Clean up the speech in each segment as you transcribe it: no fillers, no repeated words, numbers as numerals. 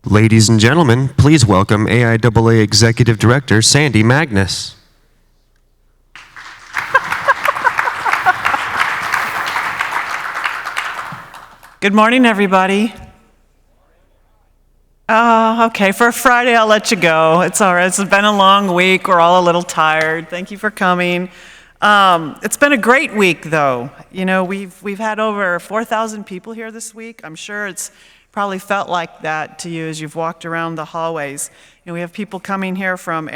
Ladies and gentlemen, please welcome AIAA Executive Director Sandy Magnus. Good morning, everybody. Okay, for Friday, I'll let you go. It's all right. It's been a long week. We're all a little tired. Thank you for coming. It's been a great week, though. You know, we've had over 4,000 people here this week. I'm sure it's probably felt like that to you as you've walked around the hallways. You know, we have people coming here from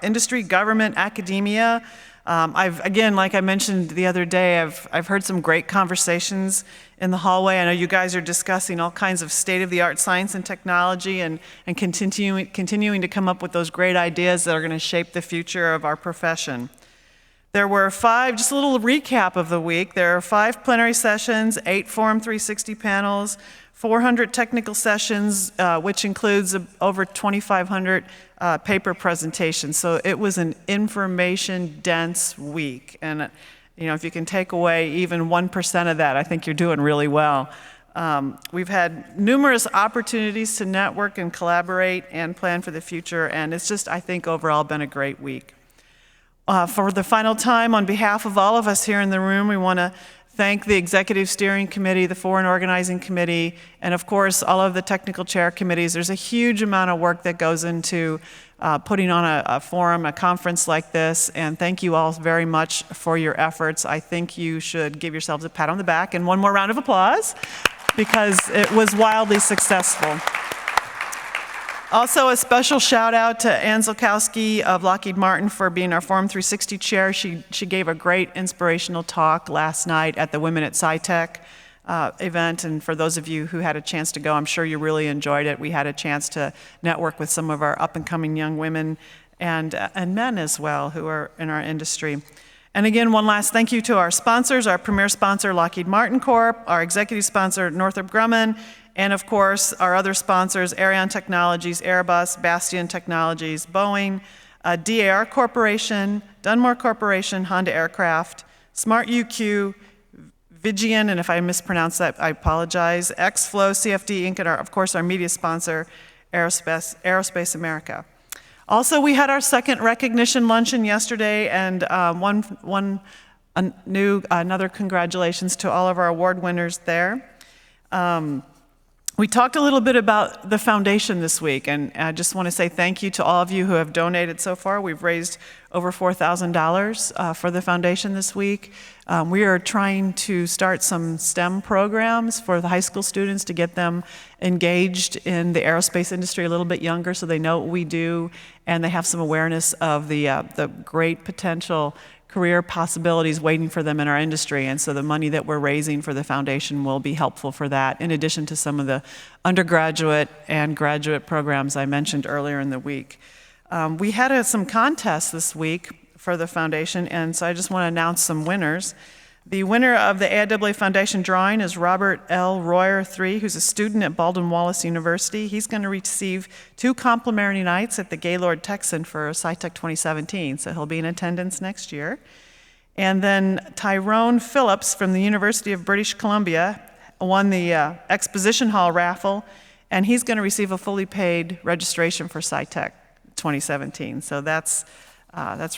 industry, government, academia. Again, like I mentioned the other day, I've heard some great conversations in the hallway. I know you guys are discussing all kinds of state-of-the-art science and technology and continuing to come up with those great ideas that are going to shape the future of our profession. There were just a little recap of the week. There are 5 plenary sessions, 8 Forum 360 panels, 400 technical sessions, which includes over 2,500 paper presentations. So it was an information-dense week. And you know, if you can take away even 1% of that, I think you're doing really well. We've had numerous opportunities to network and collaborate and plan for the future. And it's just, I think, overall been a great week. For the final time, on behalf of all of us here in the room, we want to thank the Executive Steering Committee, the Foreign Organizing Committee, and of course, all of the technical chair committees. There's a huge amount of work that goes into putting on a forum, a conference like this, and thank you all very much for your efforts. I think you should give yourselves a pat on the back and one more round of applause because it was wildly successful. Also, a special shout out to Ann Zolkowski of Lockheed Martin for being our Forum 360 chair. She gave a great inspirational talk last night at the Women at SciTech event. And for those of you who had a chance to go, I'm sure you really enjoyed it. We had a chance to network with some of our up-and-coming young women and men as well who are in our industry. And again, one last thank you to our sponsors, our premier sponsor, Lockheed Martin Corp., our executive sponsor, Northrop Grumman, and of course, our other sponsors, Ariane Technologies, Airbus, Bastion Technologies, Boeing, DAR Corporation, Dunmore Corporation, Honda Aircraft, Smart UQ, Vigian, and if I mispronounce that, I apologize, XFlow, CFD Inc., and of course, our media sponsor, Aerospace America. Also, we had our second recognition luncheon yesterday, and another congratulations to all of our award winners there. We talked a little bit about the foundation this week, and I just want to say thank you to all of you who have donated so far. We've raised over $4,000 for the foundation this week. We are trying to start some STEM programs for the high school students to get them engaged in the aerospace industry a little bit younger so they know what we do and they have some awareness of the great potential career possibilities waiting for them in our industry. And so the money that we're raising for the foundation will be helpful for that, in addition to some of the undergraduate and graduate programs I mentioned earlier in the week. We had some contests this week for the foundation, and so I just want to announce some winners. The winner of the AIAA Foundation drawing is Robert L. Royer III, who's a student at Baldwin-Wallace University. He's going to receive 2 complimentary nights at the Gaylord Texan for SciTech 2017, so he'll be in attendance next year. And then Tyrone Phillips from the University of British Columbia won the Exposition Hall raffle, and he's going to receive a fully paid registration for SciTech 2017. So that's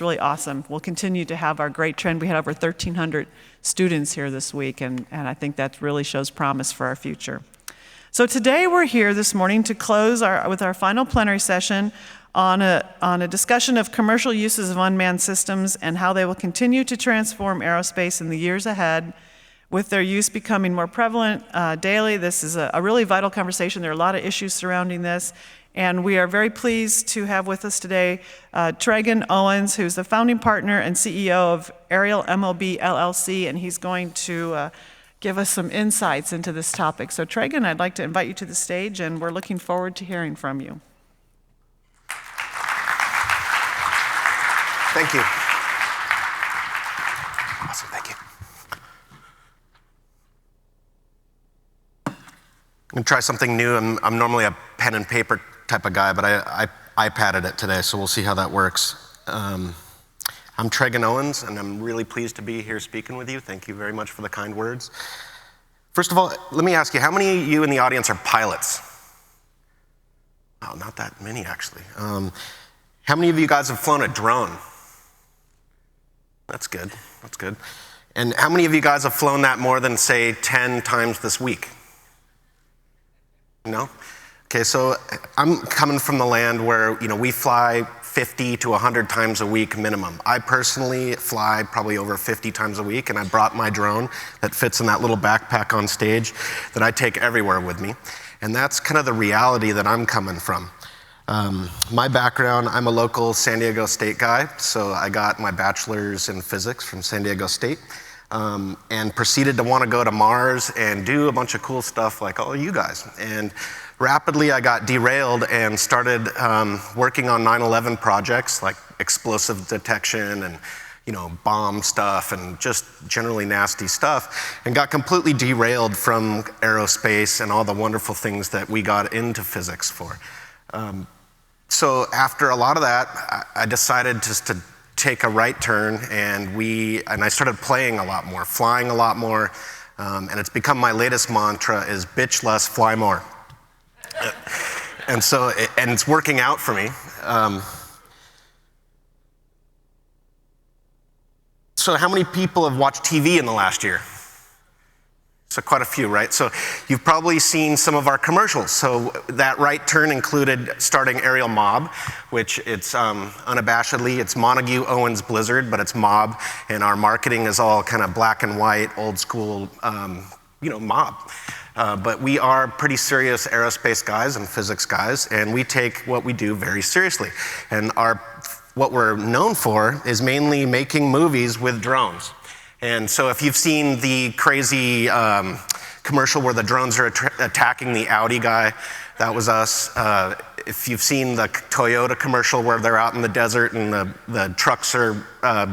really awesome. We'll continue to have our great trend. We had over 1,300 students here this week, and I think that really shows promise for our future. So today we're here this morning to close with our final plenary session on a discussion of commercial uses of unmanned systems and how they will continue to transform aerospace in the years ahead, with their use becoming more prevalent daily. This is a really vital conversation. There are a lot of issues surrounding this. And we are very pleased to have with us today Treggon Owens, who's the founding partner and CEO of Ariel MLB LLC, and he's going to give us some insights into this topic. So Treggon, I'd like to invite you to the stage, and we're looking forward to hearing from you. Thank you. Awesome, thank you. I'm going to try something new. I'm normally a pen and paper type of guy, but I iPadded it today, so we'll see how that works. I'm Treggon Owens, and I'm really pleased to be here speaking with you. Thank you very much for the kind words. First of all, let me ask you, how many of you in the audience are pilots? Oh, not that many, actually. How many of you guys have flown a drone? That's good. That's good. And how many of you guys have flown that more than, say, 10 times this week? No? Okay, so I'm coming from the land where, we fly 50 to 100 times a week minimum. I personally fly probably over 50 times a week, and I brought my drone that fits in that little backpack on stage that I take everywhere with me. And that's kind of the reality that I'm coming from. My background, I'm a local San Diego State guy, so I got my bachelor's in physics from San Diego State, and proceeded to want to go to Mars and do a bunch of cool stuff like all you guys. And rapidly I got derailed and started working on 9/11 projects like explosive detection and bomb stuff and just generally nasty stuff, and got completely derailed from aerospace and all the wonderful things that we got into physics for. So after a lot of that, I decided just to take a right turn, and I started playing a lot more, flying a lot more, and it's become my latest mantra is bitch less, fly more. And it's working out for me. So how many people have watched TV in the last year? So quite a few, right? So you've probably seen some of our commercials. So that right turn included starting Aerial Mob, which it's unabashedly, it's Montague Owens Blizzard, but it's Mob, and our marketing is all kind of black and white, old school, mob. But we are pretty serious aerospace guys and physics guys, and we take what we do very seriously. And what we're known for is mainly making movies with drones. And so if you've seen the crazy commercial where the drones are attacking the Audi guy, that was us. If you've seen the Toyota commercial where they're out in the desert and the trucks are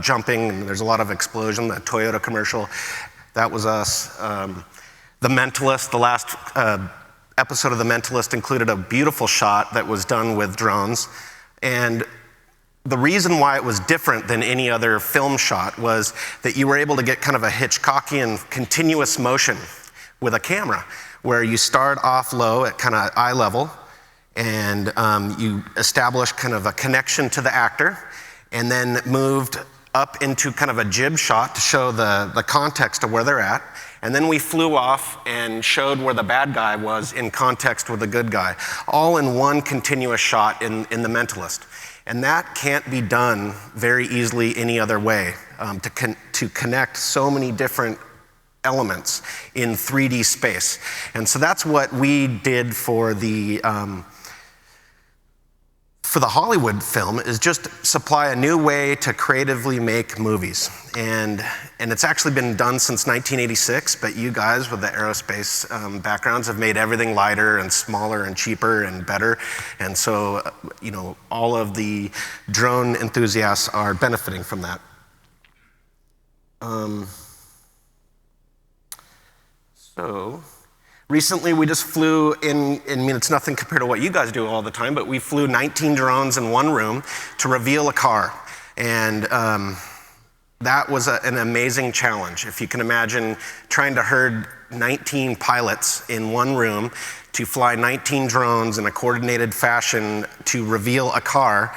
jumping and there's a lot of explosion, the Toyota commercial, that was us. The Mentalist, the last episode of The Mentalist included a beautiful shot that was done with drones. And the reason why it was different than any other film shot was that you were able to get kind of a Hitchcockian continuous motion with a camera, where you start off low at kind of eye level, and you establish kind of a connection to the actor, and then moved up into kind of a jib shot to show the context of where they're at. And then we flew off and showed where the bad guy was in context with the good guy, all in one continuous shot in The Mentalist. And that can't be done very easily any other way, to connect so many different elements in 3D space. And so that's what we did for the Hollywood film, is just supply a new way to creatively make movies. And it's actually been done since 1986, but you guys with the aerospace backgrounds have made everything lighter and smaller and cheaper and better. And so, all of the drone enthusiasts are benefiting from that. Recently, we just flew it's nothing compared to what you guys do all the time, but we flew 19 drones in one room to reveal a car. And that was an amazing challenge. If you can imagine trying to herd 19 pilots in one room to fly 19 drones in a coordinated fashion to reveal a car,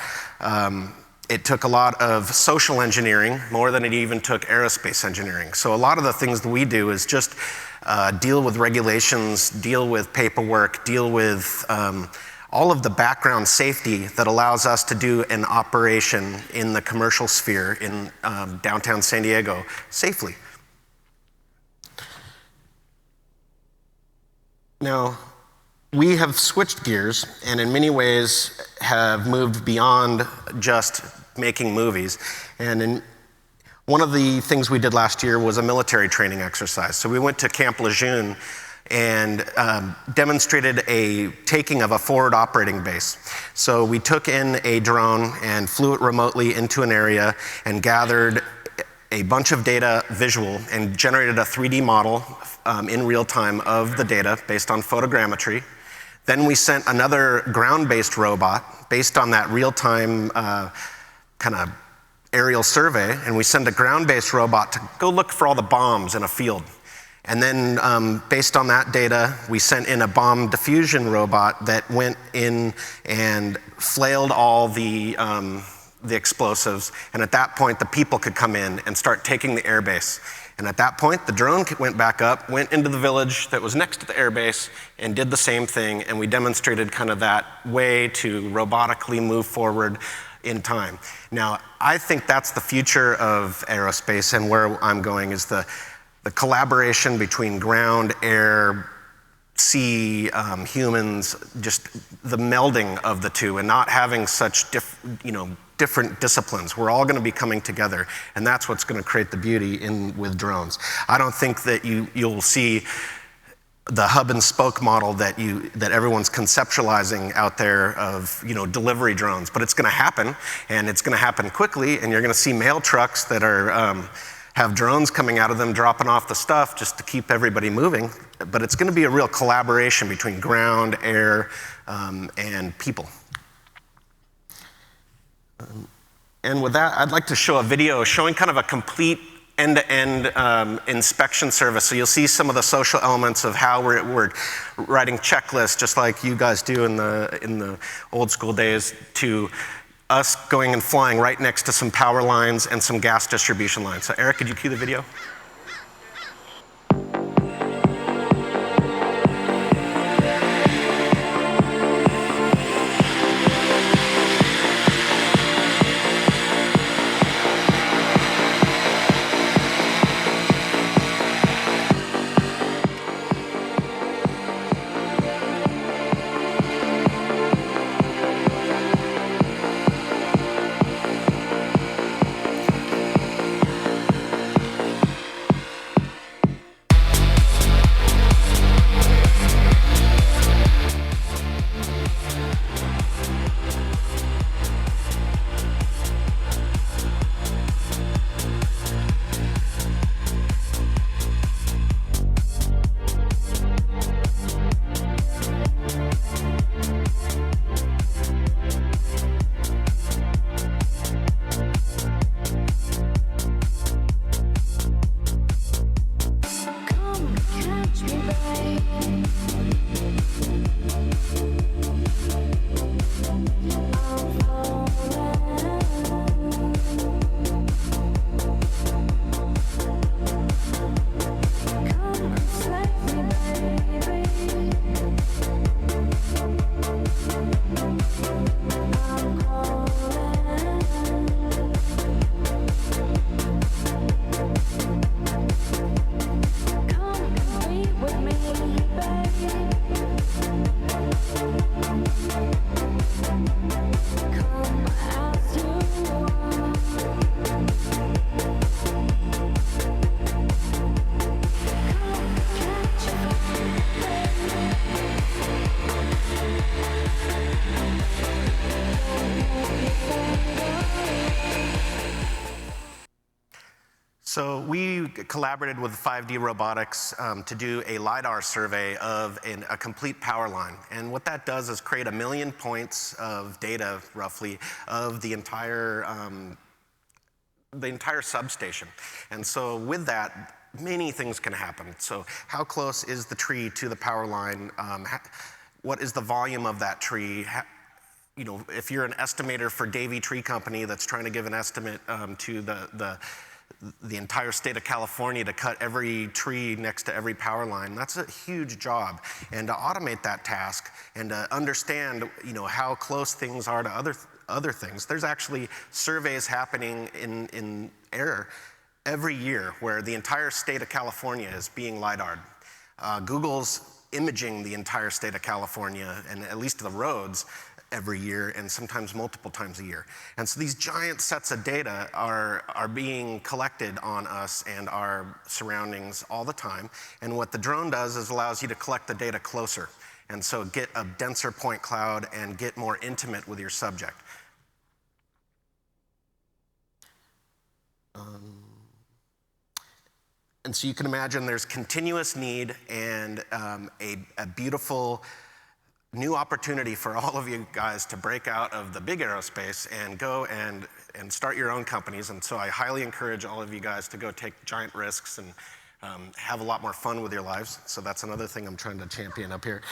it took a lot of social engineering, more than it even took aerospace engineering. So a lot of the things that we do is just deal with regulations, deal with paperwork, deal with all of the background safety that allows us to do an operation in the commercial sphere in downtown San Diego safely. Now, we have switched gears and in many ways have moved beyond just making movies. And one of the things we did last year was a military training exercise. So we went to Camp Lejeune and demonstrated a taking of a forward operating base. So we took in a drone and flew it remotely into an area and gathered a bunch of data visual and generated a 3D model in real time of the data based on photogrammetry. Then we sent another ground-based robot based on that real-time kind of aerial survey, and we sent a ground-based robot to go look for all the bombs in a field. And then based on that data, we sent in a bomb diffusion robot that went in and flailed all the explosives. And at that point, the people could come in and start taking the airbase. And at that point, the drone went back up, went into the village that was next to the airbase, and did the same thing. And we demonstrated kind of that way to robotically move forward in time. Now, I think that's the future of aerospace, and where I'm going is the collaboration between ground, air, sea, humans, just the melding of the two, and not having such different disciplines. We're all going to be coming together, and that's what's going to create the beauty with drones. I don't think that you'll see the hub and spoke model that everyone's conceptualizing out there of delivery drones, but it's going to happen, and it's going to happen quickly, and you're going to see mail trucks that are have drones coming out of them dropping off the stuff just to keep everybody moving. But it's going to be a real collaboration between ground, air, and people. And with that, I'd like to show a video showing kind of a complete end-to-end inspection service. So you'll see some of the social elements of how we're writing checklists, just like you guys do in the old school days, to us going and flying right next to some power lines and some gas distribution lines. So Eric, could you cue the video? So we collaborated with 5D Robotics to do a LiDAR survey of a complete power line. And what that does is create 1 million points of data, roughly, of the entire substation. And so with that, many things can happen. So how close is the tree to the power line? What is the volume of that tree? If you're an estimator for Davey Tree Company that's trying to give an estimate to the entire state of California to cut every tree next to every power line, that's a huge job. And to automate that task and to understand, how close things are to other things, there's actually surveys happening in air every year where the entire state of California is being LiDAR'd. Google's imaging the entire state of California, and at least the roads, every year, and sometimes multiple times a year. And so these giant sets of data are being collected on us and our surroundings all the time. And what the drone does is allows you to collect the data closer, and so get a denser point cloud and get more intimate with your subject. And so you can imagine there's continuous need and a beautiful new opportunity for all of you guys to break out of the big aerospace and go and start your own companies. And so I highly encourage all of you guys to go take giant risks and have a lot more fun with your lives. So that's another thing I'm trying to champion up here.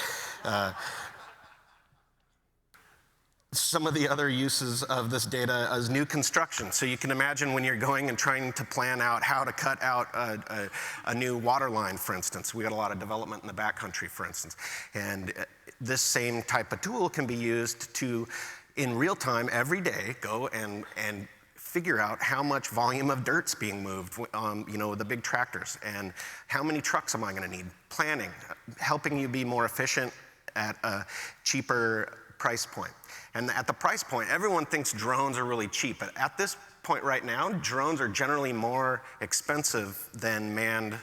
Some of the other uses of this data is new construction. So you can imagine when you're going and trying to plan out how to cut out a new water line, for instance. We got a lot of development in the backcountry, for instance. And this same type of tool can be used to, in real time, every day, go and figure out how much volume of dirt's being moved, with the big tractors, and how many trucks am I going to need. Planning, helping you be more efficient at a cheaper price point. And at the price point, everyone thinks drones are really cheap, but at this point right now, drones are generally more expensive than manned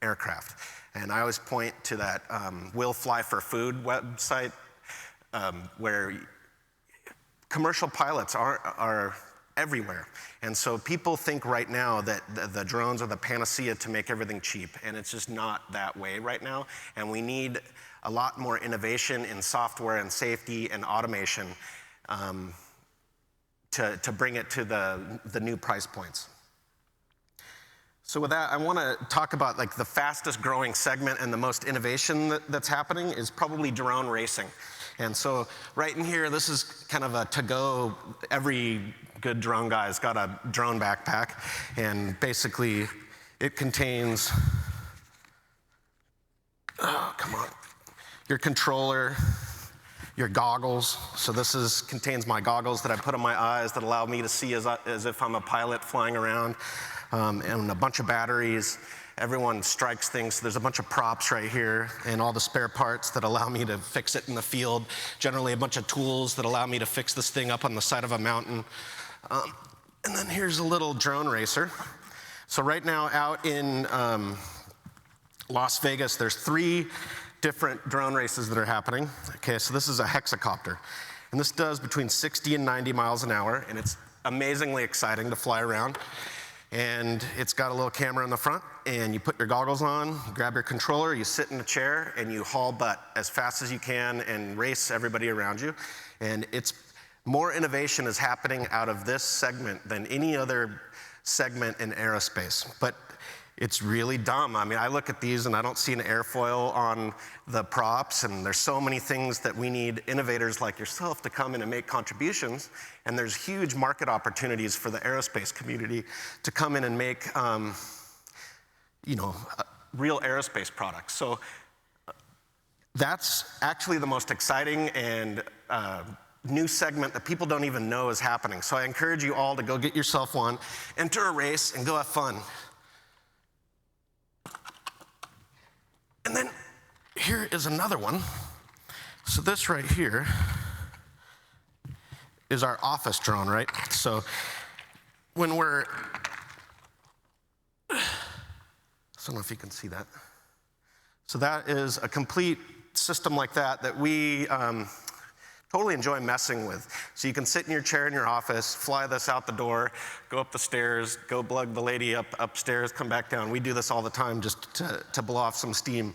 aircraft. And I always point to that We'll Fly for Food website, where commercial pilots are everywhere. And so people think right now that the drones are the panacea to make everything cheap, and it's just not that way right now. And we need a lot more innovation in software and safety and automation to bring it to the new price points. So with that, I want to talk about like the fastest growing segment and the most innovation that's happening is probably drone racing. And so right in here, this is kind of a to-go. Every good drone guy's got a drone backpack, and basically it contains, your controller, your goggles. So this contains my goggles that I put on my eyes that allow me to see as if I'm a pilot flying around, and a bunch of batteries. Everyone strikes things. So there's a bunch of props right here and all the spare parts that allow me to fix it in the field. Generally a bunch of tools that allow me to fix this thing up on the side of a mountain. And then here's a little drone racer. So right now out in Las Vegas, there's 3 different drone races that are happening. Okay, so this is a hexacopter. And this does between 60 and 90 miles an hour, and it's amazingly exciting to fly around. And it's got a little camera in the front, and you put your goggles on, you grab your controller, you sit in a chair, and you haul butt as fast as you can and race everybody around you. And more innovation is happening out of this segment than any other segment in aerospace. But it's really dumb. I mean, I look at these and I don't see an airfoil on the props, and there's so many things that we need innovators like yourself to come in and make contributions. And there's huge market opportunities for the aerospace community to come in and make, real aerospace products. So that's actually the most exciting and new segment that people don't even know is happening. So I encourage you all to go get yourself one, enter a race, and go have fun. And then here is another one. So this right here is our office drone, right? So when I don't know if you can see that. So that is a complete system like that we totally enjoy messing with. So you can sit in your chair in your office, fly this out the door, go up the stairs, go plug the lady upstairs, come back down. We do this all the time just to blow off some steam.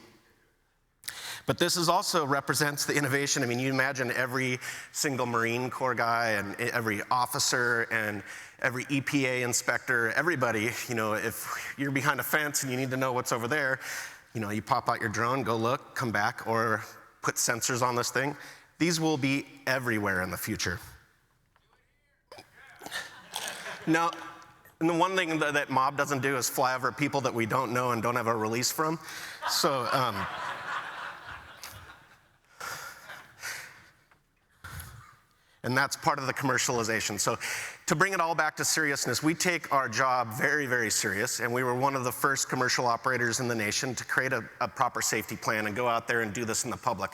But this also represents the innovation. I mean, you imagine every single Marine Corps guy and every officer and every EPA inspector, everybody, if you're behind a fence and you need to know what's over there, you pop out your drone, go look, come back, or put sensors on this thing. These will be everywhere in the future. Now, and the one thing that Mob doesn't do is fly over people that we don't know and don't have a release from. So, and that's part of the commercialization. So to bring it all back to seriousness, we take our job very, very serious, and we were one of the first commercial operators in the nation to create a proper safety plan and go out there and do this in the public.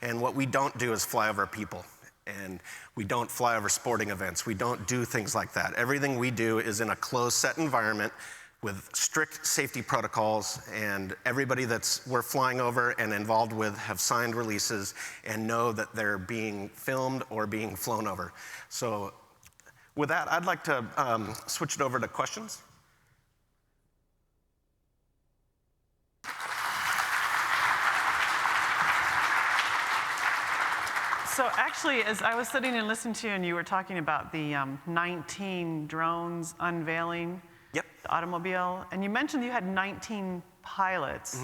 And what we don't do is fly over people, and we don't fly over sporting events. We don't do things like that. Everything we do is in a closed set environment with strict safety protocols, and everybody we're flying over and involved with have signed releases and know that they're being filmed or being flown over. So with that, I'd like to switch it over to questions. So actually, as I was sitting and listening to you, and you were talking about the 19 drones unveiling Yep. the automobile, and you mentioned you had 19 pilots.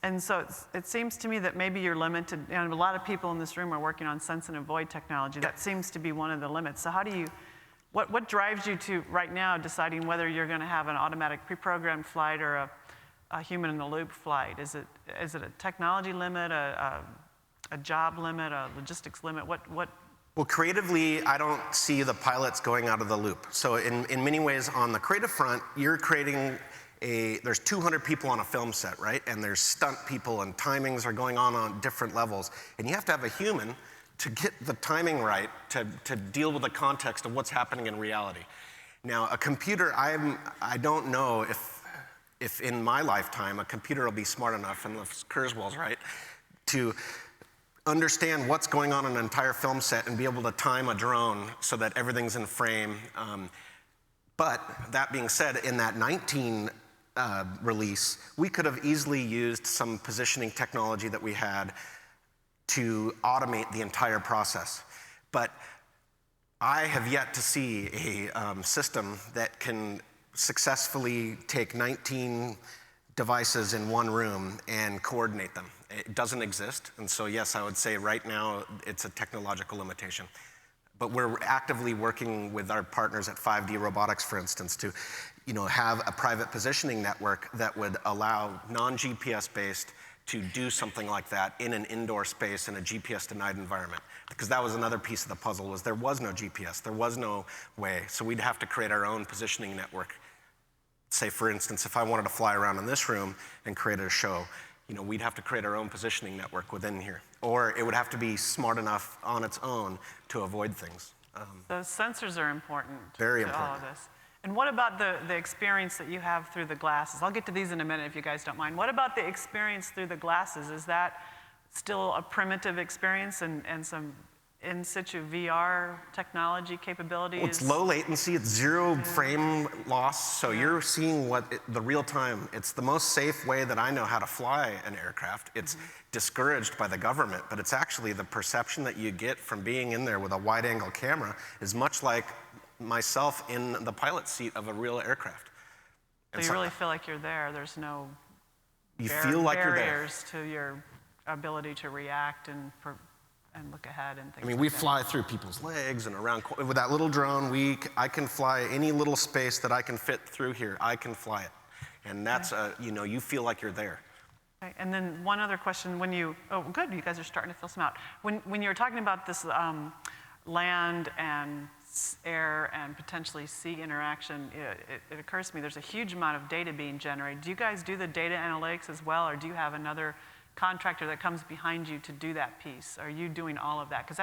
And so it seems to me that maybe you're limited, and a lot of people in this room are working on sense and avoid technology. That seems to be one of the limits. So how do you, what drives you to, right now, deciding whether you're going to have an automatic pre-programmed flight or a human-in-the-loop flight? Is it a technology limit, a job limit, a logistics limit? What? Well, creatively, I don't see the pilots going out of the loop. So in many ways, on the creative front, you're creating there's 200 people on a film set, right? And there's stunt people and timings are going on different levels. And you have to have a human to get the timing right to deal with the context of what's happening in reality. Now, a computer, I don't know if in my lifetime a computer will be smart enough, unless Kurzweil's right, to understand what's going on in an entire film set and be able to time a drone so that everything's in frame. But that being said, in that 19 release, we could have easily used some positioning technology that we had to automate the entire process. But I have yet to see a system that can successfully take 19 devices in one room and coordinate them. It doesn't exist, and so yes, I would say right now it's a technological limitation. But we're actively working with our partners at 5D Robotics, for instance, to have a private positioning network that would allow non-GPS based to do something like that in an indoor space in a GPS-denied environment. Because that was another piece of the puzzle, was there was no GPS, there was no way. So we'd have to create our own positioning network. Say, for instance, if I wanted to fly around in this room and create a show, we'd have to create our own positioning network within here. Or it would have to be smart enough on its own to avoid things. Those sensors are important Very to important. all of this. And what about the experience that you have through the glasses? I'll get to these in a minute if you guys don't mind. What about the experience through the glasses? Is that still a primitive experience and some in situ VR technology capabilities? Well, it's low latency, it's zero frame loss, so you're seeing the real time. It's the most safe way that I know how to fly an aircraft. It's discouraged by the government, but it's actually the perception that you get from being in there with a wide angle camera is much like myself in the pilot seat of a real aircraft. So you really feel like you're there. There's no barriers to your ability to react and look ahead and things like that. We fly through people's legs and around. With that little drone, I can fly any little space that I can fit through here. I can fly it. And that's, you feel like you're there. Okay. And then one other question, oh good, you guys are starting to fill some out. When you were talking about this land and air and potentially sea interaction, it occurs to me there's a huge amount of data being generated. Do you guys do the data analytics as well, or do you have another contractor that comes behind you to do that piece? Are you doing all of that? Because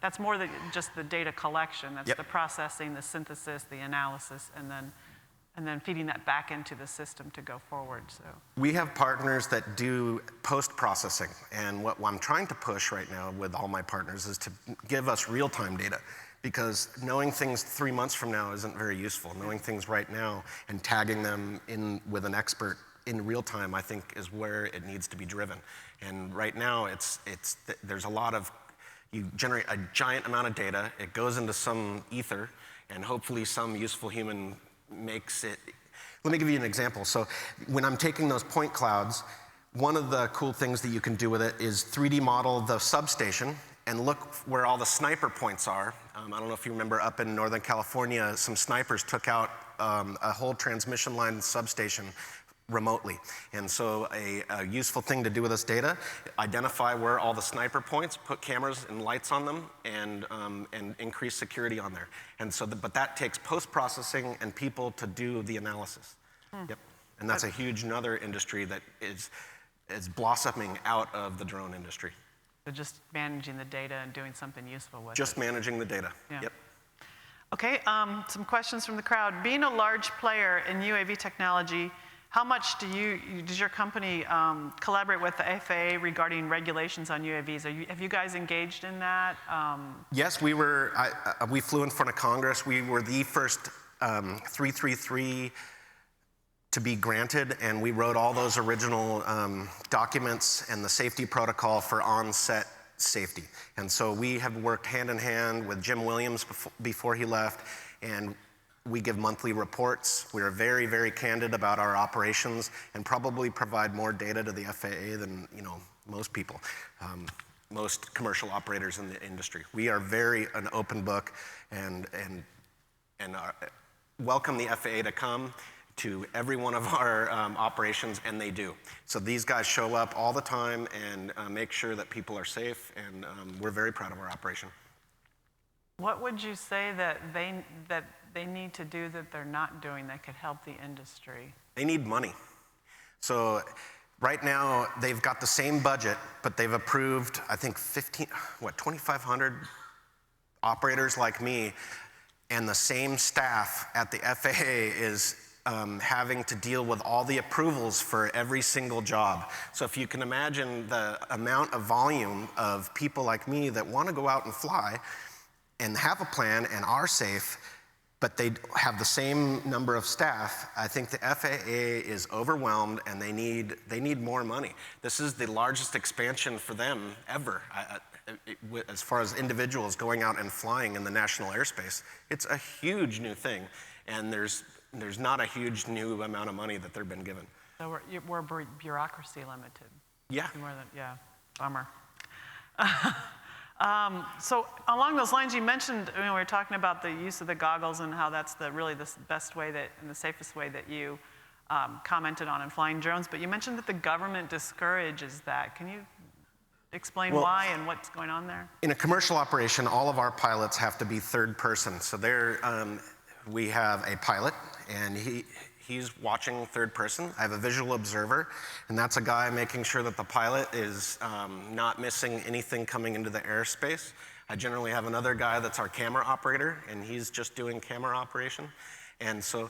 that's more than just the data collection. That's the processing, the synthesis, the analysis, and then feeding that back into the system to go forward. So we have partners that do post-processing, and what I'm trying to push right now with all my partners is to give us real-time data, because knowing things 3 months from now isn't very useful. Knowing things right now and tagging them in with an expert in real time, I think, is where it needs to be driven. And right now, there's a lot of, you generate a giant amount of data, it goes into some ether, and hopefully some useful human makes it. Let me give you an example. So when I'm taking those point clouds, one of the cool things that you can do with it is 3D model the substation and look where all the sniper points are. I don't know if you remember up in Northern California, some snipers took out a whole transmission line substation remotely. And so a useful thing to do with this data, identify where all the sniper points, put cameras and lights on them, and increase security on there. And so, but that takes post-processing and people to do the analysis. Yep. And that's a huge another industry that is blossoming out of the drone industry. So just managing the data and doing something useful with it. Just managing the data. Yeah. Yep. Okay, some questions from the crowd. Being a large player in UAV technology, how much does your company collaborate with the FAA regarding regulations on UAVs? Have you guys engaged in that? Yes, we flew in front of Congress. We were the first 333 to be granted, and we wrote all those original documents and the safety protocol for on-set safety. And so we have worked hand in hand with Jim Williams before he left, and We give monthly reports. We are very, very candid about our operations and probably provide more data to the FAA than most people, most commercial operators in the industry. We are very an open book and welcome the FAA to come to every one of our operations, and they do. So these guys show up all the time and make sure that people are safe, and we're very proud of our operation. What would you say that they need to do that they're not doing that could help the industry? They need money. So right now, they've got the same budget, but they've approved, I think, 2,500 operators like me, and the same staff at the FAA is having to deal with all the approvals for every single job. So if you can imagine the amount of volume of people like me that want to go out and fly and have a plan and are safe, but they have the same number of staff, I think the FAA is overwhelmed and they need more money. This is the largest expansion for them ever. As far as individuals going out and flying in the national airspace, it's a huge new thing, and there's not a huge new amount of money that they've been given. So we're bureaucracy limited. Yeah. Bummer. So along those lines, you mentioned, we were talking about the use of the goggles and how that's really the best way and the safest way that you commented on in flying drones, but you mentioned that the government discourages that. Can you explain why and what's going on there? In a commercial operation, all of our pilots have to be third person. So we have a pilot, and he's watching third person. I have a visual observer, and that's a guy making sure that the pilot is not missing anything coming into the airspace. I generally have another guy that's our camera operator, and he's just doing camera operation. And so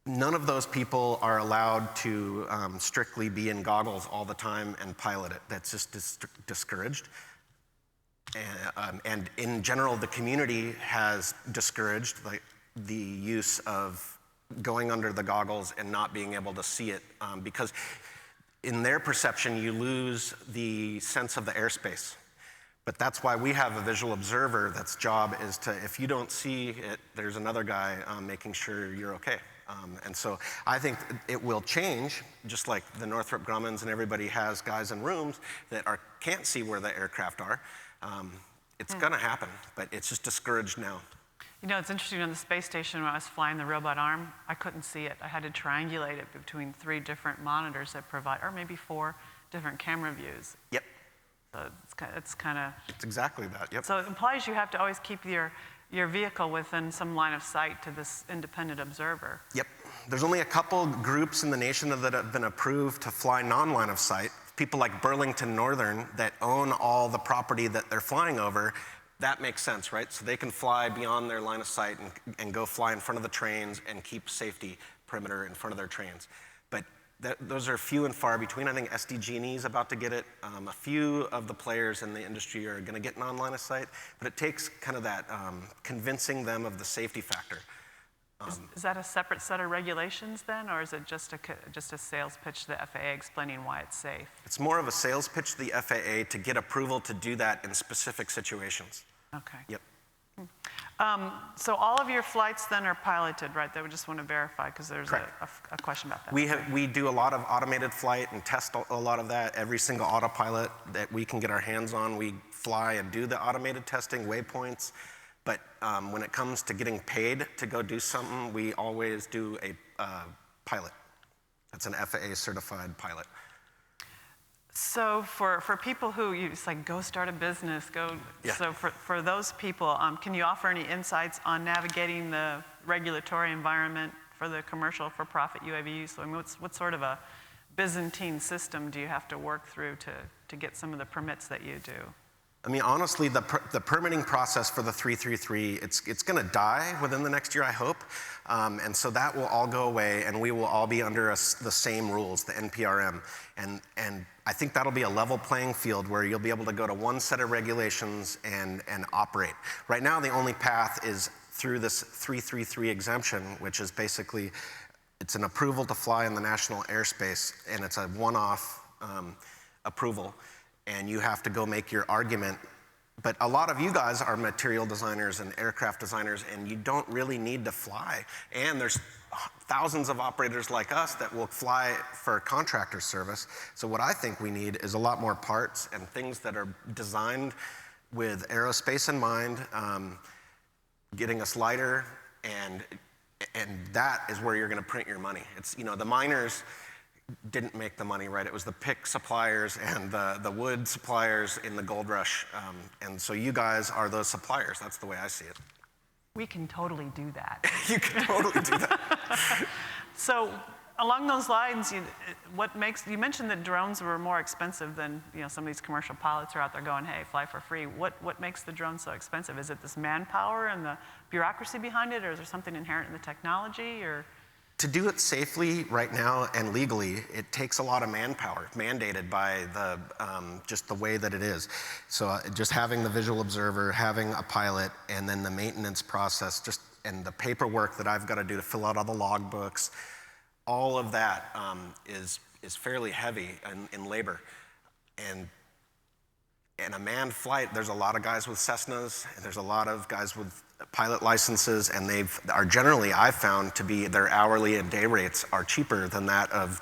none of those people are allowed to strictly be in goggles all the time and pilot it. That's just discouraged. And in general, the community has discouraged the use of going under the goggles and not being able to see it, because in their perception, you lose the sense of the airspace. But that's why we have a visual observer that's job is to, if you don't see it, there's another guy making sure you're okay. And so I think it will change, just like the Northrop Grummons and everybody has guys in rooms that can't see where the aircraft are. It's gonna happen, but it's just discouraged now. It's interesting, on the space station when I was flying the robot arm, I couldn't see it. I had to triangulate it between 3 different monitors that provide, or maybe 4 different camera views. Yep. So it's kind of... It's exactly that, yep. So it implies you have to always keep your vehicle within some line of sight to this independent observer. Yep. There's only a couple groups in the nation that have been approved to fly non-line of sight. People like Burlington Northern that own all the property that they're flying over. That makes sense, right? So they can fly beyond their line of sight and go fly in front of the trains and keep safety perimeter in front of their trains. But those are few and far between. I think SDG&E is about to get it. A few of the players in the industry are going to get non-line of sight, but it takes kind of that convincing them of the safety factor. Is that a separate set of regulations then, or is it just a sales pitch to the FAA explaining why it's safe? It's more of a sales pitch to the FAA to get approval to do that in specific situations. Okay. Yep. So all of your flights then are piloted, right? That we just want to verify, because there's a question about that. We do a lot of automated flight and test a lot of that. Every single autopilot that we can get our hands on, we fly and do the automated testing, waypoints. But when it comes to getting paid to go do something, we always do a pilot. That's an FAA certified pilot. So for people who, it's like, go start a business, go. Yeah. So for those people, can you offer any insights on navigating the regulatory environment for the commercial for-profit UAV use? So, I mean, what sort of a Byzantine system do you have to work through to get some of the permits that you do? I mean, honestly, the permitting process for the 333, it's going to die within the next year, I hope. And so that will all go away, and we will all be under the same rules, the NPRM. And I think that'll be a level playing field where you'll be able to go to one set of regulations and operate. Right now, the only path is through this 333 exemption, which is basically, it's an approval to fly in the national airspace, and it's a one-off approval. And you have to go make your argument But a lot of you guys are material designers and aircraft designers, and you don't really need to fly. And there's thousands of operators like us that will fly for contractor service. So what I think we need is a lot more parts and things that are designed with aerospace in mind, getting us lighter, and that is where you're going to print your money. It's, the miners didn't make the money, right? It was the pick suppliers and the wood suppliers in the gold rush. And so you guys are those suppliers. That's the way I see it. We can totally do that. You can totally do that. So along those lines, you mentioned that drones were more expensive than some of these commercial pilots are out there going, hey, fly for free. What makes the drone so expensive? Is it this manpower and the bureaucracy behind it, or is there something inherent in the technology? Or to do it safely right now and legally, it takes a lot of manpower, mandated by just the way that it is. So just having the visual observer, having a pilot, and then the maintenance process, and the paperwork that I've got to do to fill out all the logbooks, all of that is fairly heavy in labor. And a manned flight, there's a lot of guys with Cessnas, and there's a lot of guys with pilot licenses, and are generally, I've found, to be their hourly and day rates are cheaper than that of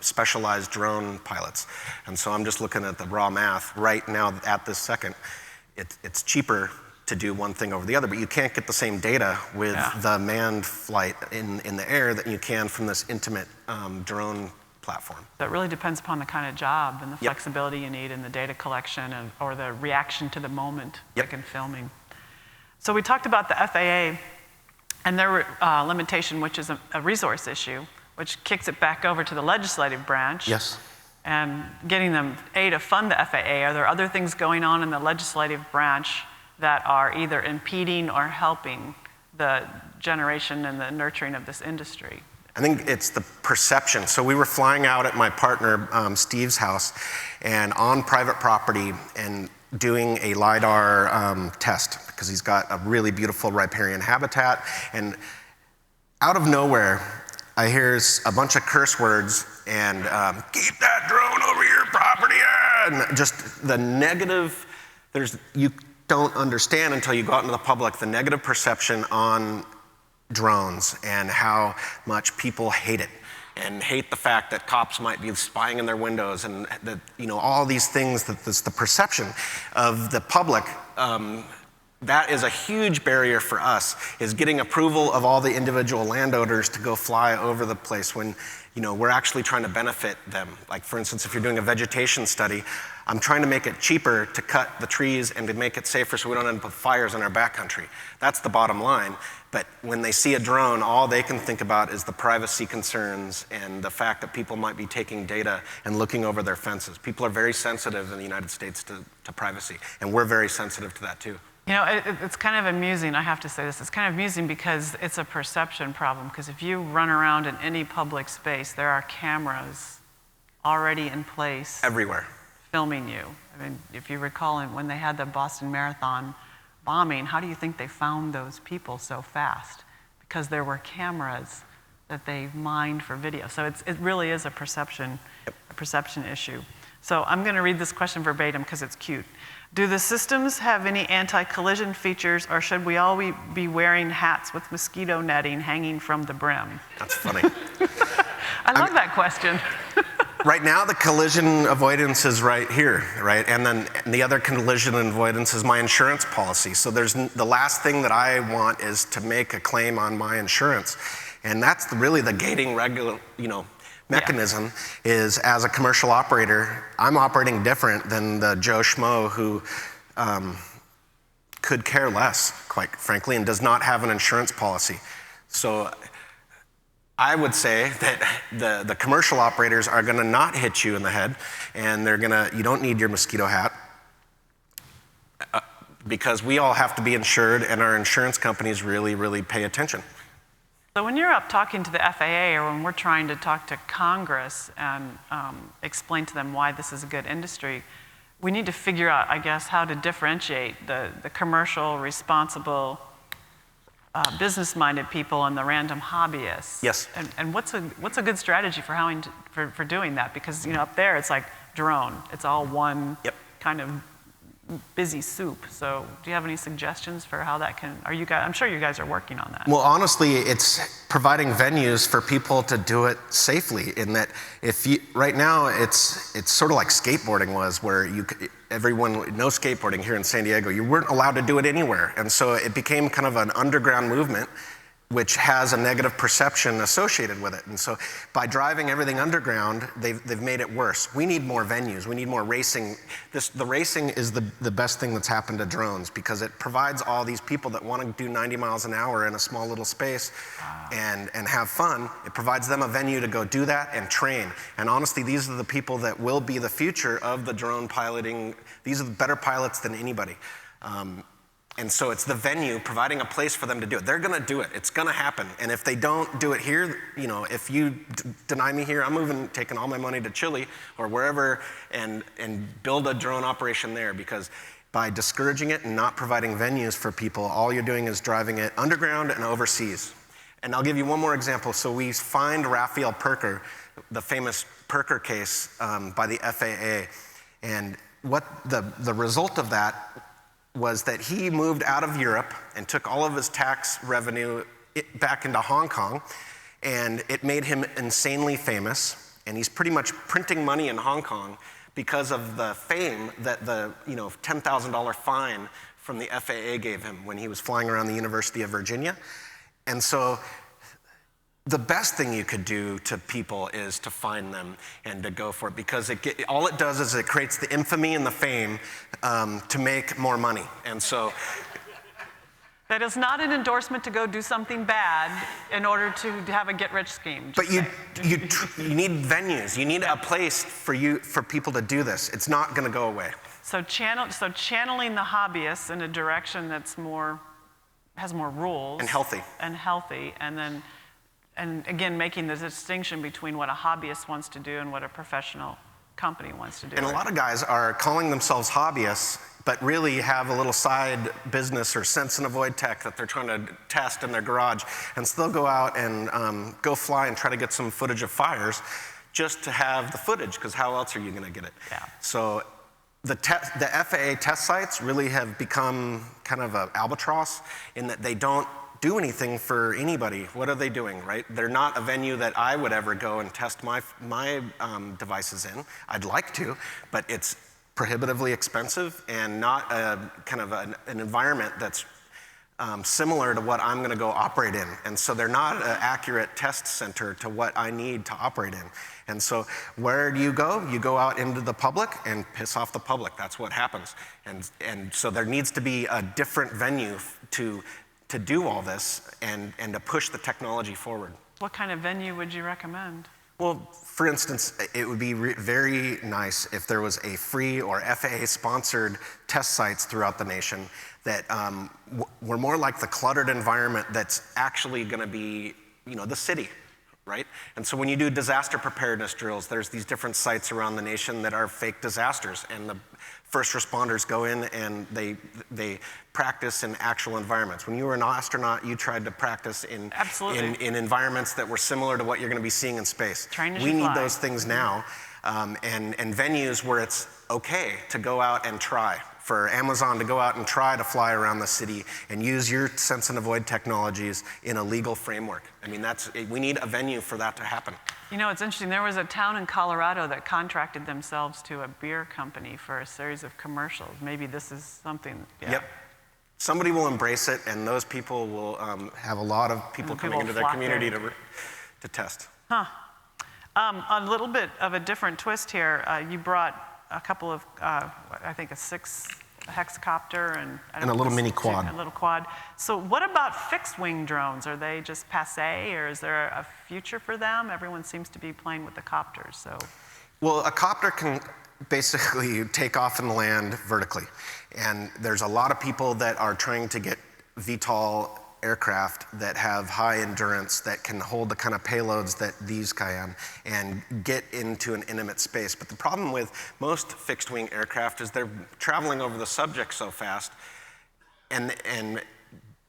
specialized drone pilots. And so I'm just looking at the raw math right now at this second. It's cheaper to do one thing over the other, but you can't get the same data with the manned flight in the air that you can from this intimate drone platform. That really depends upon the kind of job and the flexibility you need in the data collection or the reaction to the moment, like in filming. So we talked about the FAA and their limitation, which is a resource issue, which kicks it back over to the legislative branch. Yes. And getting them, to fund the FAA. Are there other things going on in the legislative branch that are either impeding or helping the generation and the nurturing of this industry? I think it's the perception. So we were flying out at my partner Steve's house and on private property and doing a LiDAR test because he's got a really beautiful riparian habitat. And out of nowhere, I hear a bunch of curse words and keep that drone over your property. And just the negative, you don't understand until you go out into the public, the negative perception on drones and how much people hate it and hate the fact that cops might be spying in their windows and that, all these things, that this, the perception of the public, that is a huge barrier for us, is getting approval of all the individual landowners to go fly over the place when, we're actually trying to benefit them. Like, for instance, if you're doing a vegetation study, I'm trying to make it cheaper to cut the trees and to make it safer so we don't end up with fires in our backcountry. That's the bottom line. But when they see a drone, all they can think about is the privacy concerns and the fact that people might be taking data and looking over their fences. People are very sensitive in the United States to privacy, and we're very sensitive to that too. It's kind of amusing, I have to say this, it's kind of amusing because it's a perception problem, because if you run around in any public space, there are cameras already in place. Everywhere. Filming you. I mean, if you recall when they had the Boston Marathon bombing, how do you think they found those people so fast? Because there were cameras that they mined for video. So it really is a perception issue. So I'm going to read this question verbatim because it's cute. Do the systems have any anti-collision features, or should we all be wearing hats with mosquito netting hanging from the brim? That's funny. I love that question. Right now, the collision avoidance is right here, right? And then the other collision avoidance is my insurance policy. So the last thing that I want is to make a claim on my insurance. And that's really the gating mechanism is, as a commercial operator, I'm operating different than the Joe Schmo who could care less, quite frankly, and does not have an insurance policy. So I would say that the commercial operators are gonna not hit you in the head, and you don't need your mosquito hat, because we all have to be insured, and our insurance companies really, really pay attention. So when you're up talking to the FAA, or when we're trying to talk to Congress and explain to them why this is a good industry, we need to figure out, I guess, how to differentiate the commercial, responsible, business-minded people and the random hobbyists. Yes. And what's a good strategy for doing that? Because up there it's like drone. It's all one kind of busy soup. So do you have any suggestions for how that can, are you guys, I'm sure you guys are working on that. Well, honestly, it's providing venues for people to do it safely. In that, right now, it's sort of like skateboarding was, where everyone, no skateboarding here in San Diego, you weren't allowed to do it anywhere. And so it became kind of an underground movement, which has a negative perception associated with it. And so by driving everything underground, they've made it worse. We need more venues. We need more racing. The racing is the best thing that's happened to drones, because it provides all these people that want to do 90 miles an hour in a small little space and have fun. It provides them a venue to go do that and train. And honestly, these are the people that will be the future of the drone piloting. These are the better pilots than anybody. And so it's the venue providing a place for them to do it. They're going to do it. It's going to happen. And if they don't do it here, if you deny me here, I'm taking all my money to Chile or wherever and build a drone operation there, because by discouraging it and not providing venues for people, all you're doing is driving it underground and overseas. And I'll give you one more example. So we fined Raphael Perker, the famous Perker case by the FAA. And what the result of that was that he moved out of Europe and took all of his tax revenue back into Hong Kong, and it made him insanely famous. And he's pretty much printing money in Hong Kong because of the fame that the $10,000 fine from the FAA gave him when he was flying around the University of Virginia. And so the best thing you could do to people is to find them and to go for it, because all it does is it creates the infamy and the fame to make more money. And so that is not an endorsement to go do something bad in order to have a get-rich scheme. But you need venues. You need a place for people to do this. It's not going to go away. So channeling the hobbyists in a direction that's has more rules and healthy, and again, making the distinction between what a hobbyist wants to do and what a professional company wants to do. And a lot of guys are calling themselves hobbyists, but really have a little side business or sense and avoid tech that they're trying to test in their garage. And so they'll go out and go fly and try to get some footage of fires just to have the footage, because how else are you going to get it? Yeah. So the FAA test sites really have become kind of an albatross in that they don't do anything for anybody. What are they doing, right? They're not a venue that I would ever go and test my devices in. I'd like to, but it's prohibitively expensive and not kind of an environment that's similar to what I'm going to go operate in. And so they're not an accurate test center to what I need to operate in. And so where do you go? You go out into the public and piss off the public. That's what happens. And so there needs to be a different venue to do all this and to push the technology forward. What kind of venue would you recommend? Well, for instance, it would be very nice if there was a free or FAA-sponsored test sites throughout the nation that were more like the cluttered environment that's actually going to be, the city, right? And so when you do disaster preparedness drills, there's these different sites around the nation that are fake disasters, and the first responders go in and they practice in actual environments. When you were an astronaut, you tried to practice in environments that were similar to what you're going to be seeing in space. We need those things now, and venues where it's okay to go out and try. For Amazon to go out and try to fly around the city and use your sense and avoid technologies in a legal framework. I mean, we need a venue for that to happen. It's interesting. There was a town in Colorado that contracted themselves to a beer company for a series of commercials. Maybe this is something. Yeah. Yep. Somebody will embrace it, and those people will have a lot of people coming into their community to test. Huh. A little bit of a different twist here. You brought a couple of, I think a hexacopter and a little mini quad. A little quad. So what about fixed wing drones? Are they just passé, or is there a future for them? Everyone seems to be playing with the copters, so. Well, a copter can basically take off and land vertically. And there's a lot of people that are trying to get VTOL aircraft that have high endurance, that can hold the kind of payloads that these can, and get into an intimate space. But the problem with most fixed wing aircraft is they're traveling over the subject so fast, and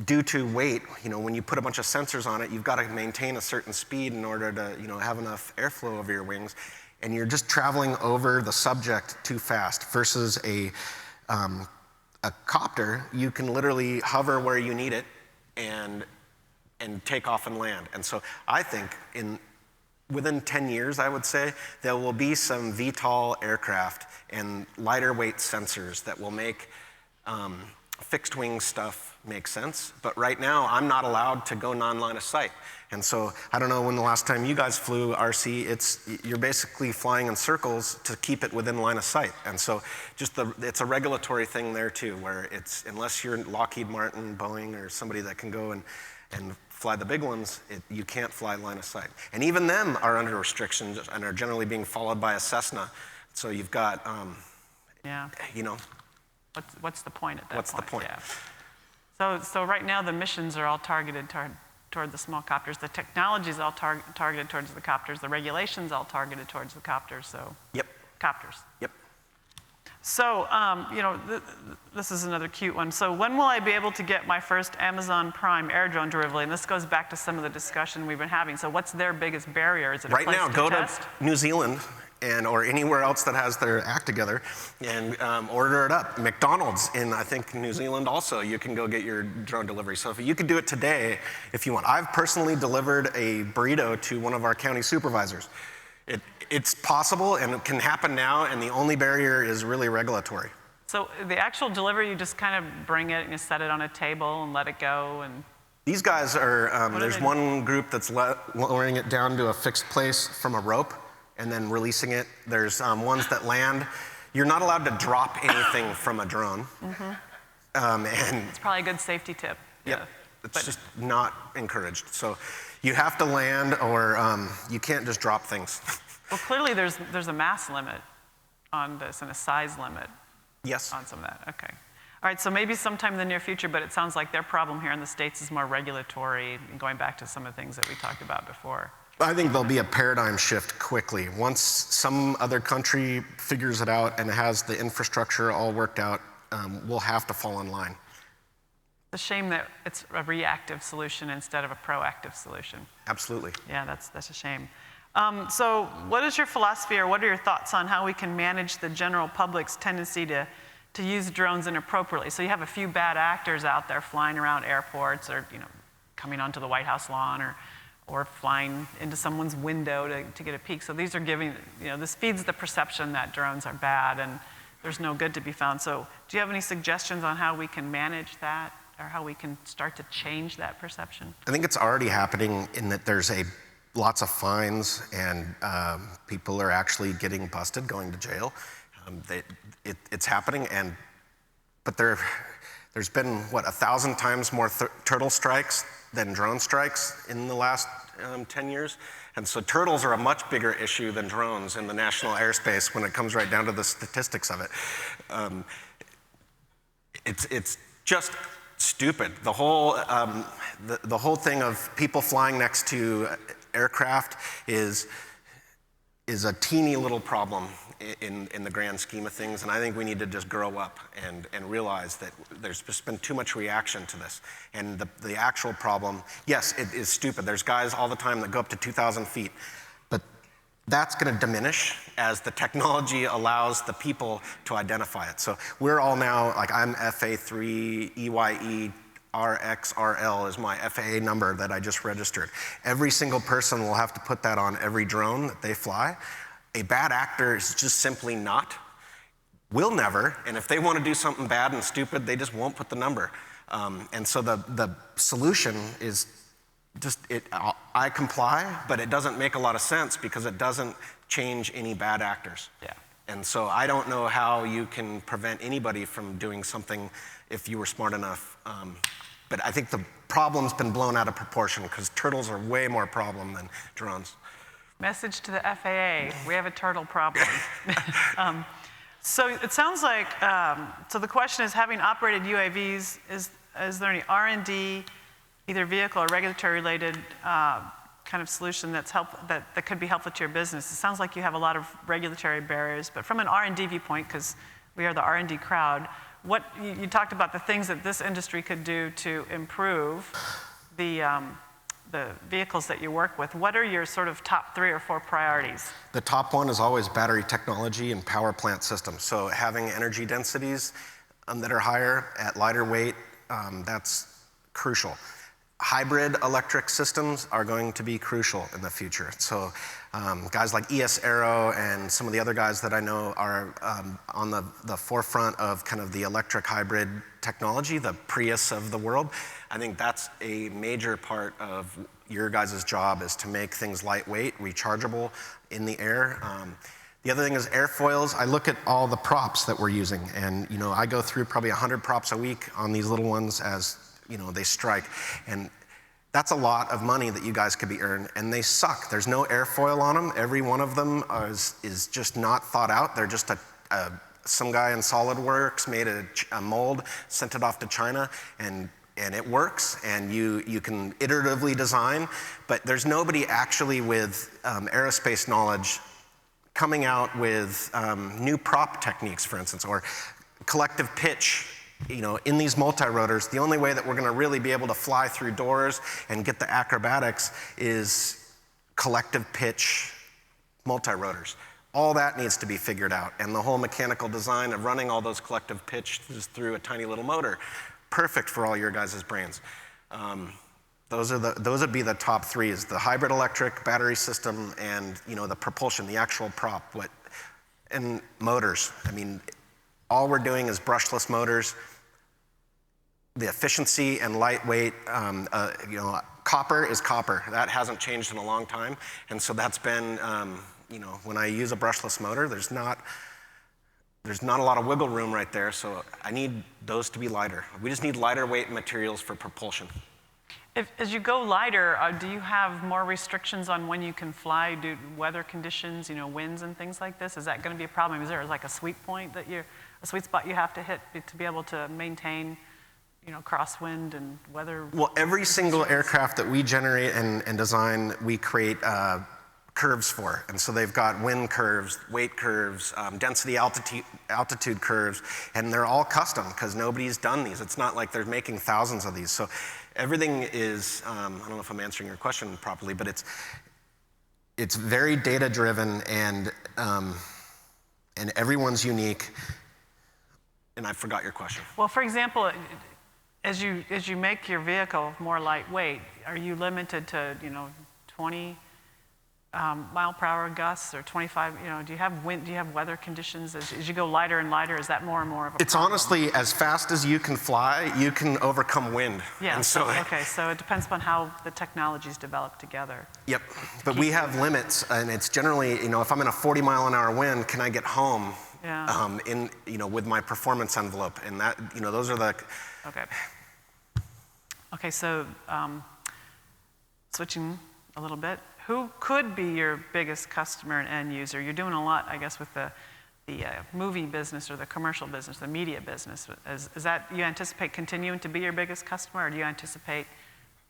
due to weight, when you put a bunch of sensors on it, you've got to maintain a certain speed in order to have enough airflow over your wings, and you're just traveling over the subject too fast versus a A copter, you can literally hover where you need it and take off and land. And so I think within 10 years, I would say, there will be some VTOL aircraft and lighter weight sensors that will make fixed wing stuff make sense. But right now, I'm not allowed to go non-line of sight. And so I don't know when the last time you guys flew RC, you're basically flying in circles to keep it within line of sight. And so it's a regulatory thing there too, where unless you're Lockheed Martin, Boeing, or somebody that can go and fly the big ones, you can't fly line of sight. And even them are under restrictions and are generally being followed by a Cessna. So you've got, you know. What's the point at that point? What's the point? Yeah. So right now the missions are all targeted toward the small copters. The technology is all targeted towards the copters. The regulations all targeted towards the copters. So yep. Copters. Yep. So you know, this is another cute one. So when will I be able to get my first Amazon Prime air drone delivery? And this goes back to some of the discussion we've been having. So what's their biggest barrier? Is it a place to test? Right now, go to New Zealand or anywhere else that has their act together and order it up. McDonald's in, I think, New Zealand also, you can go get your drone delivery. So if you could do it today if you want. I've personally delivered a burrito to one of our county supervisors. It's possible and it can happen now, and the only barrier is really regulatory. So the actual delivery, you just kind of bring it and you set it on a table and let it go? And these guys are, there's one group that's lowering it down to a fixed place from a rope and then releasing it. There's ones that land. You're not allowed to drop anything from a drone. And it's probably a good safety tip. Yeah, it's just not encouraged. So you have to land, or you can't just drop things. Well, clearly there's a mass limit on this and a size limit. Yes. On some of that, okay. All right, so maybe sometime in the near future, but it sounds like their problem here in the States is more regulatory, going back to some of the things that we talked about before. I think there'll be a paradigm shift quickly. Once some other country figures it out and has the infrastructure all worked out, we'll have to fall in line. It's a shame that it's a reactive solution instead of a proactive solution. Absolutely. Yeah, that's a shame. So what is your philosophy, or what are your thoughts on how we can manage the general public's tendency to use drones inappropriately? So you have a few bad actors out there flying around airports, or coming onto the White House lawn, or flying into someone's window to get a peek. So these are giving, this feeds the perception that drones are bad and there's no good to be found. So do you have any suggestions on how we can manage that, or how we can start to change that perception? I think it's already happening in that there's lots of fines, and people are actually getting busted, going to jail. It's happening, but there's been, 1,000 times more turtle strikes than drone strikes in the last 10 years. And so turtles are a much bigger issue than drones in the national airspace when it comes right down to the statistics of it. It's just stupid. The whole thing of people flying next to aircraft is a teeny little problem in the grand scheme of things, and I think we need to just grow up and realize that there's just been too much reaction to this. And the actual problem, yes, it is stupid. There's guys all the time that go up to 2,000 feet, but that's going to diminish as the technology allows the people to identify it. So we're all now, like, I'm FA3 EYE RXRL is my FAA number that I just registered. Every single person will have to put that on every drone that they fly. A bad actor is just simply not. Will never, and if they want to do something bad and stupid, they just won't put the number. And so the solution is just, I comply, but it doesn't make a lot of sense because it doesn't change any bad actors. Yeah. And so I don't know how you can prevent anybody from doing something if you were smart enough. But I think the problem's been blown out of proportion because turtles are way more problem than drones. Message to the FAA, we have a turtle problem. So it sounds like, so the question is, having operated UAVs, is there any R&D, either vehicle or regulatory related kind of solution that could be helpful to your business? It sounds like you have a lot of regulatory barriers, but from an R&D viewpoint, because we are the R&D crowd, you talked about the things that this industry could do to improve the vehicles that you work with. What are your sort of top 3 or 4 priorities? The top one is always battery technology and power plant systems. So having energy densities that are higher at lighter weight. That's crucial. Hybrid electric systems are going to be crucial in the future. So guys like ES Aero and some of the other guys that I know are on the forefront of kind of the electric hybrid technology, the Prius of the world. I think that's a major part of your guys' job, is to make things lightweight, rechargeable in the air. The other thing is airfoils. I look at all the props that we're using, and I go through probably 100 props a week on these little ones as they strike. And that's a lot of money that you guys could be earned, and they suck. There's no airfoil on them. Every one of them is just not thought out. They're just some guy in SolidWorks made a mold, sent it off to China, and it works, and you can iteratively design, but there's nobody actually with aerospace knowledge coming out with new prop techniques, for instance, or collective pitch. In these multi-rotors, the only way that we're going to really be able to fly through doors and get the acrobatics is collective pitch multi-rotors. All that needs to be figured out, and the whole mechanical design of running all those collective pitches through a tiny little motor, perfect for all your guys' brains. Those would be the top three: is the hybrid electric battery system, and the propulsion, the actual prop, and motors. I mean, all we're doing is brushless motors. The efficiency and lightweight, copper is copper. That hasn't changed in a long time, and so that's been, when I use a brushless motor, there's not a lot of wiggle room right there. So I need those to be lighter. We just need lighter weight materials for propulsion. As you go lighter, do you have more restrictions on when you can fly due to weather conditions, winds and things like this? Is that going to be a problem? Is there like a sweet spot you have to hit to be able to maintain, crosswind and weather? Well, every single aircraft that we generate and design, we create curves for. And so they've got wind curves, weight curves, density altitude curves, and they're all custom because nobody's done these. It's not like they're making thousands of these. So everything is, I don't know if I'm answering your question properly, but it's very data driven, and everyone's unique. And I forgot your question. Well, for example, as you make your vehicle more lightweight, are you limited to 20 mile per hour gusts or 25? Do you have wind? Do you have weather conditions as you go lighter and lighter? Is that more and more of a It's problem? honestly, as fast as you can fly, you can overcome wind. Yeah. And so it depends upon how the technologies develop together. Yep. But we have limits, and it's generally, if I'm in a 40 mile an hour wind, can I get home? Yeah. With my performance envelope, and that, those are the. Okay. Okay. So, switching a little bit, who could be your biggest customer and end user? You're doing a lot, I guess, with the movie business or the commercial business, the media business. Is that, you anticipate continuing to be your biggest customer, or do you anticipate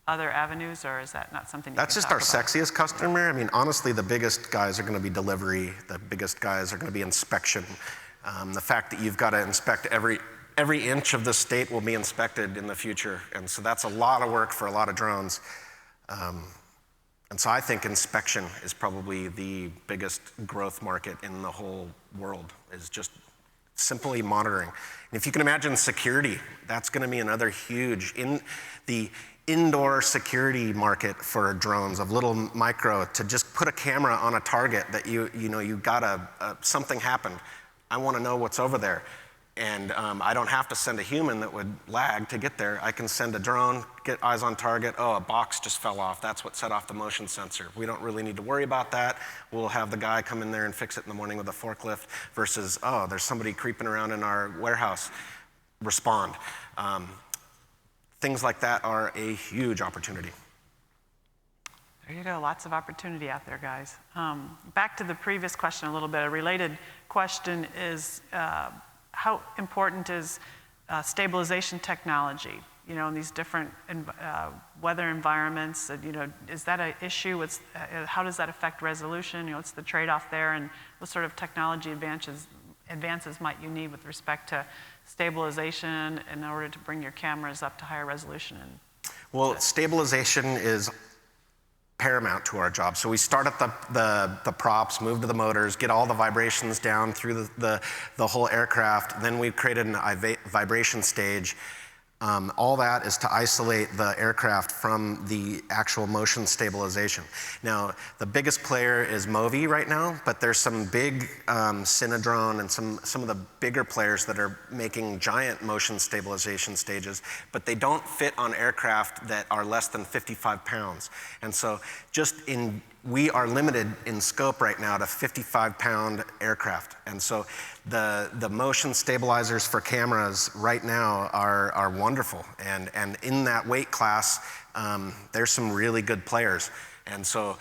other avenues, or is that not something you That's can just talk our about? sexiest customer. I mean, honestly, the biggest guys are going to be delivery. The biggest guys are going to be inspection. The fact that you've got to inspect every inch of the state will be inspected in the future, and so that's a lot of work for a lot of drones. And so I think inspection is probably the biggest growth market in the whole world, is just simply monitoring. And if you can imagine security, that's going to be another huge, in the indoor security market for drones, of little micro, to just put a camera on a target that you got something happened. I want to know what's over there. And I don't have to send a human that would lag to get there. I can send a drone, get eyes on target. Oh, a box just fell off. That's what set off the motion sensor. We don't really need to worry about that. We'll have the guy come in there and fix it in the morning with a forklift, versus, oh, there's somebody creeping around in our warehouse. Respond. Things like that are a huge opportunity. There you go, lots of opportunity out there, guys. Back to the previous question a little bit. A related question is, how important is stabilization technology? In these different weather environments. Is that an issue? How does that affect resolution? What's the trade-off there, and what sort of technology advances might you need with respect to stabilization in order to bring your cameras up to higher resolution? Well, stabilization is paramount to our job. So we start at the props, move to the motors, get all the vibrations down through the whole aircraft. Then we created a vibration stage. All that is to isolate the aircraft from the actual motion stabilization. Now, the biggest player is Movi right now, but there's some big Synedrone and some of the bigger players that are making giant motion stabilization stages, but they don't fit on aircraft that are less than 55 pounds. And so we are limited in scope right now to 55-pound aircraft. And so the motion stabilizers for cameras right now are wonderful. And in that weight class, there's some really good players. And so,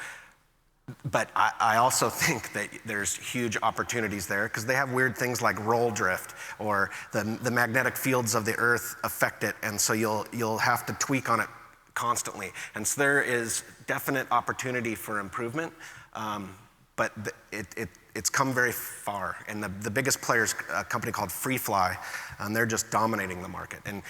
but I also think that there's huge opportunities there because they have weird things like roll drift, or the magnetic fields of the Earth affect it. And so you'll have to tweak on it constantly. And so there is definite opportunity for improvement, but it's come very far. And the biggest player is a company called FreeFly, and they're just dominating the market. And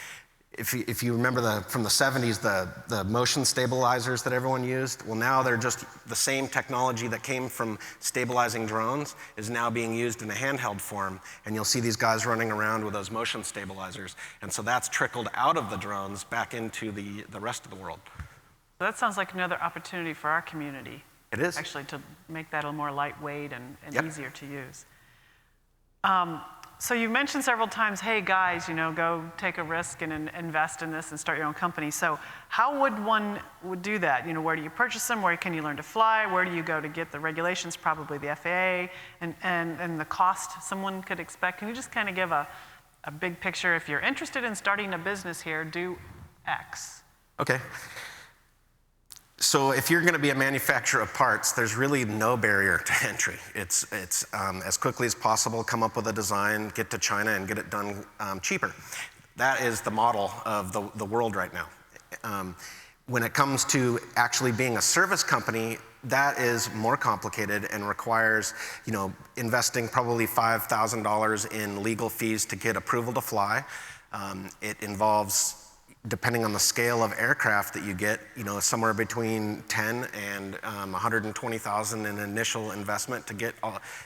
if you remember from the 70s, the motion stabilizers that everyone used, well, now they're just the same technology that came from stabilizing drones is now being used in a handheld form, and you'll see these guys running around with those motion stabilizers. And so that's trickled out of the drones back into the rest of the world. So that sounds like another opportunity for our community. It is. Actually, to make that a little more lightweight and Yep. easier to use. So you mentioned several times, hey guys, go take a risk and invest in this and start your own company. So how would one do that? Where do you purchase them? Where can you learn to fly? Where do you go to get the regulations, probably the FAA, and the cost someone could expect? Can you just kind of give a big picture? If you're interested in starting a business here, do X. Okay. So if you're going to be a manufacturer of parts, there's really no barrier to entry. It's as quickly as possible, come up with a design, get to China, and get it done cheaper. That is the model of the world right now. When it comes to actually being a service company, that is more complicated and requires, investing probably $5,000 in legal fees to get approval to fly. It involves, depending on the scale of aircraft that you get, somewhere between 10 and 120,000 in initial investment to get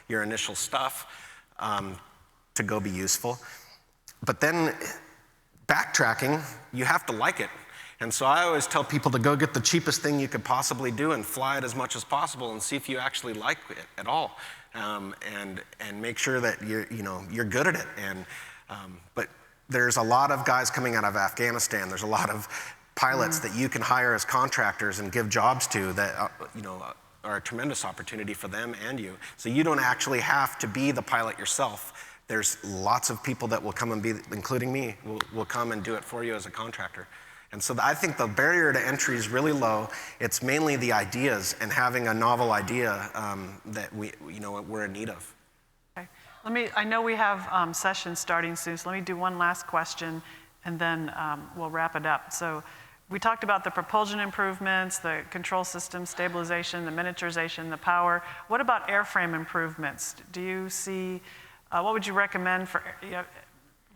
your initial stuff to go be useful. But then backtracking, you have to like it. And so I always tell people to go get the cheapest thing you could possibly do and fly it as much as possible and see if you actually like it at all, and make sure that you're good at it. But there's a lot of guys coming out of Afghanistan. There's a lot of pilots that you can hire as contractors and give jobs to that are a tremendous opportunity for them and you. So you don't actually have to be the pilot yourself. There's lots of people that will come and be, including me, will come and do it for you as a contractor. And so I think the barrier to entry is really low. It's mainly the ideas and having a novel idea that we're in need of. I know we have sessions starting soon, so let me do one last question, and then we'll wrap it up. So we talked about the propulsion improvements, the control system stabilization, the miniaturization, the power. What about airframe improvements? Do you see, what would you recommend for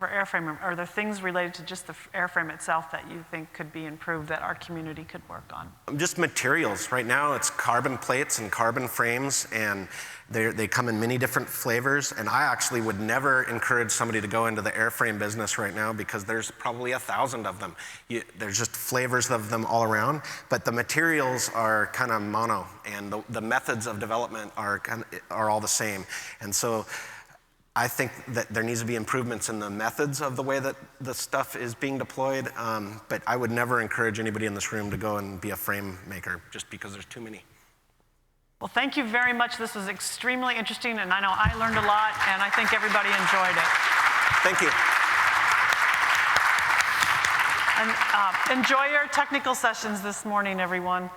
airframe? Are there things related to just the airframe itself that you think could be improved that our community could work on? Just materials. Right now it's carbon plates and carbon frames, and they come in many different flavors. And I actually would never encourage somebody to go into the airframe business right now because there's probably 1,000 of them. There's just flavors of them all around, but the materials are kind of mono, and the methods of development are all the same. And so I think that there needs to be improvements in the methods of the way that the stuff is being deployed, but I would never encourage anybody in this room to go and be a frame maker just because there's too many. Well, thank you very much. This was extremely interesting, and I know I learned a lot, and I think everybody enjoyed it. Thank you. And enjoy your technical sessions this morning, everyone.